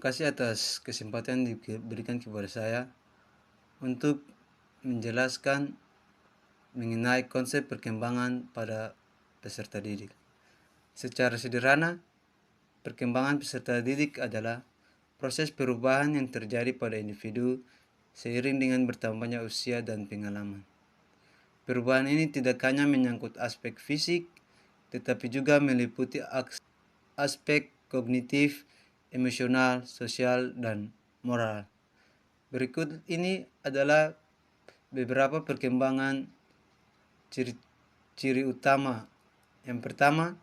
kasih atas kesempatan diberikan kepada saya untuk menjelaskan mengenai konsep perkembangan pada peserta didik. Secara sederhana, perkembangan peserta didik adalah proses perubahan yang terjadi pada individu seiring dengan bertambahnya usia dan pengalaman. Perubahan ini tidak hanya menyangkut aspek fisik, tetapi juga meliputi aspek kognitif, emosional, sosial, dan moral. Berikut ini adalah beberapa perkembangan ciri utama. Yang pertama,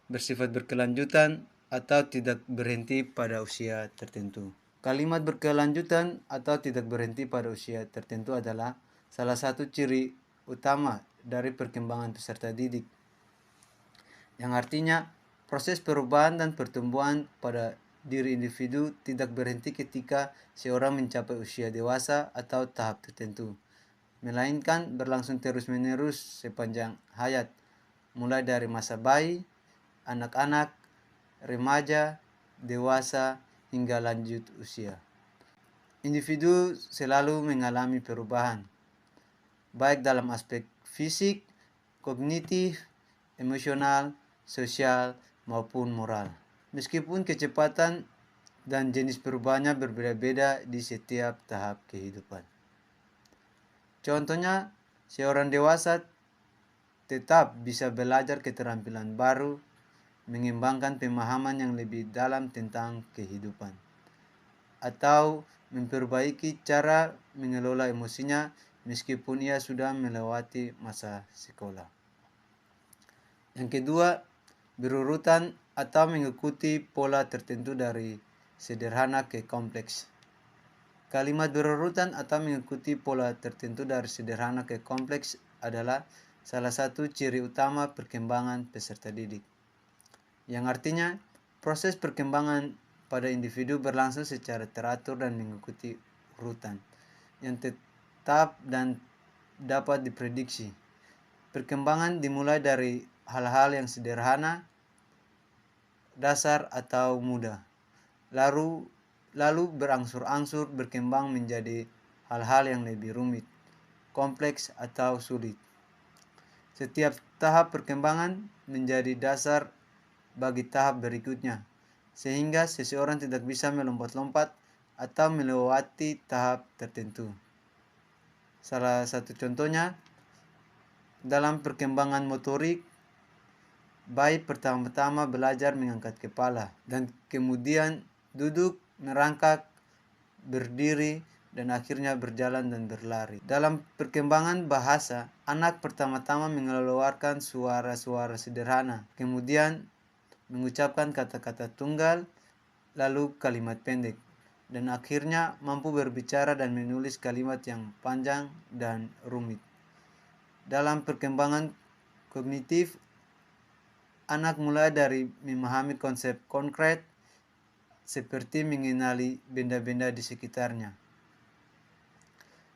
bersifat berkelanjutan atau tidak berhenti pada usia tertentu. Kalimat berkelanjutan atau tidak berhenti pada usia tertentu adalah salah satu ciri utama dari perkembangan peserta didik, yang artinya proses perubahan dan pertumbuhan pada diri individu tidak berhenti ketika seorang mencapai usia dewasa atau tahap tertentu, melainkan berlangsung terus-menerus sepanjang hayat, mulai dari masa bayi, anak-anak, remaja, dewasa, hingga lanjut usia. Individu selalu mengalami perubahan, baik dalam aspek fisik, kognitif, emosional, sosial, maupun moral. Meskipun kecepatan dan jenis perubahannya berbeda-beda di setiap tahap kehidupan. Contohnya, seorang dewasa tetap bisa belajar keterampilan baru, mengembangkan pemahaman yang lebih dalam tentang kehidupan, atau memperbaiki cara mengelola emosinya meskipun ia sudah melewati masa sekolah. Yang kedua, berurutan atau mengikuti pola tertentu dari sederhana ke kompleks. Kalimat berurutan atau mengikuti pola tertentu dari sederhana ke kompleks adalah salah satu ciri utama perkembangan peserta didik, yang artinya proses perkembangan pada individu berlangsung secara teratur dan mengikuti urutan yang tetap dan dapat diprediksi. Perkembangan dimulai dari hal-hal yang sederhana, dasar atau mudah, lalu berangsur-angsur berkembang menjadi hal-hal yang lebih rumit, kompleks atau sulit. Setiap tahap perkembangan menjadi dasar bagi tahap berikutnya, sehingga seseorang tidak bisa melompat-lompat atau melewati tahap tertentu. Salah satu contohnya, dalam perkembangan motorik, bayi pertama-tama belajar mengangkat kepala dan kemudian duduk, merangkak, berdiri, dan akhirnya berjalan dan berlari. Dalam perkembangan bahasa, anak pertama-tama mengeluarkan suara-suara sederhana, kemudian mengucapkan kata-kata tunggal, lalu kalimat pendek, dan akhirnya mampu berbicara dan menulis kalimat yang panjang dan rumit. Dalam perkembangan kognitif, anak mulai dari memahami konsep konkret seperti mengenali benda-benda di sekitarnya,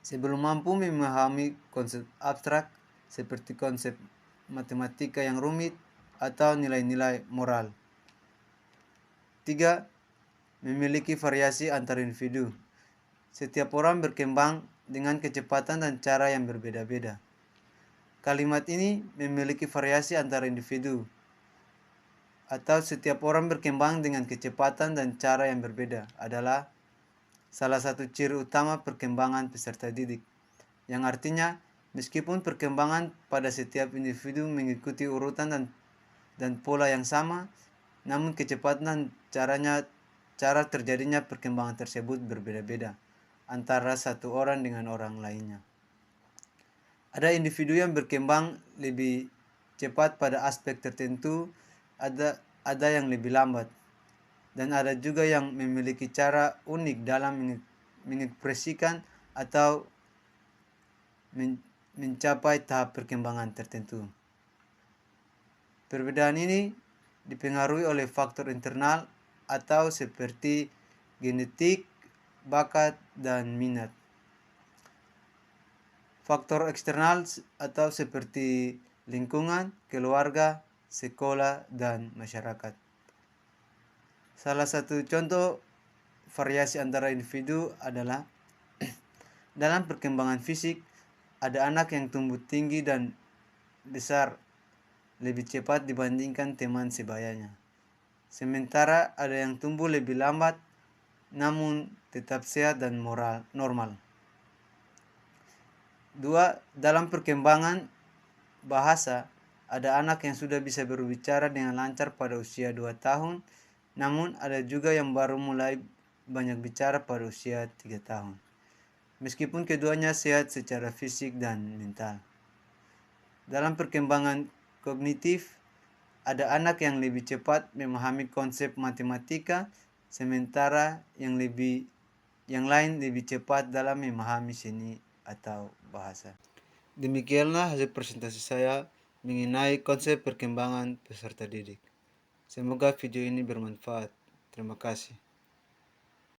sebelum mampu memahami konsep abstrak seperti konsep matematika yang rumit atau nilai-nilai moral. 3. Memiliki variasi antar individu. Setiap orang berkembang dengan kecepatan dan cara yang berbeda-beda. Kalimat ini memiliki variasi antar individu, atau setiap orang berkembang dengan kecepatan dan cara yang berbeda adalah salah satu ciri utama perkembangan peserta didik, yang artinya meskipun perkembangan pada setiap individu mengikuti urutan dan pola yang sama, namun kecepatan dan cara terjadinya perkembangan tersebut berbeda-beda antara satu orang dengan orang lainnya. Ada individu yang berkembang lebih cepat pada aspek tertentu, ada yang lebih lambat, dan ada juga yang memiliki cara unik dalam mengekspresikan atau mencapai tahap perkembangan tertentu. Perbedaan ini dipengaruhi oleh faktor internal atau seperti genetik, bakat, dan minat. Faktor eksternal atau seperti lingkungan, keluarga, sekolah, dan masyarakat. Salah satu contoh variasi antara individu adalah dalam perkembangan fisik, ada anak yang tumbuh tinggi dan besar lebih cepat dibandingkan teman sebayanya. Sementara ada yang tumbuh lebih lambat namun tetap sehat dan normal. 2. Dalam perkembangan bahasa, ada anak yang sudah bisa berbicara dengan lancar pada usia 2 tahun, namun ada juga yang baru mulai banyak bicara pada usia 3 tahun. Meskipun keduanya sehat secara fisik dan mental. Dalam perkembangan kognitif, ada anak yang lebih cepat memahami konsep matematika, sementara yang lain lebih cepat dalam memahami seni atau bahasa. Demikianlah hasil presentasi saya mengenai konsep perkembangan peserta didik. Semoga video ini bermanfaat. Terima kasih.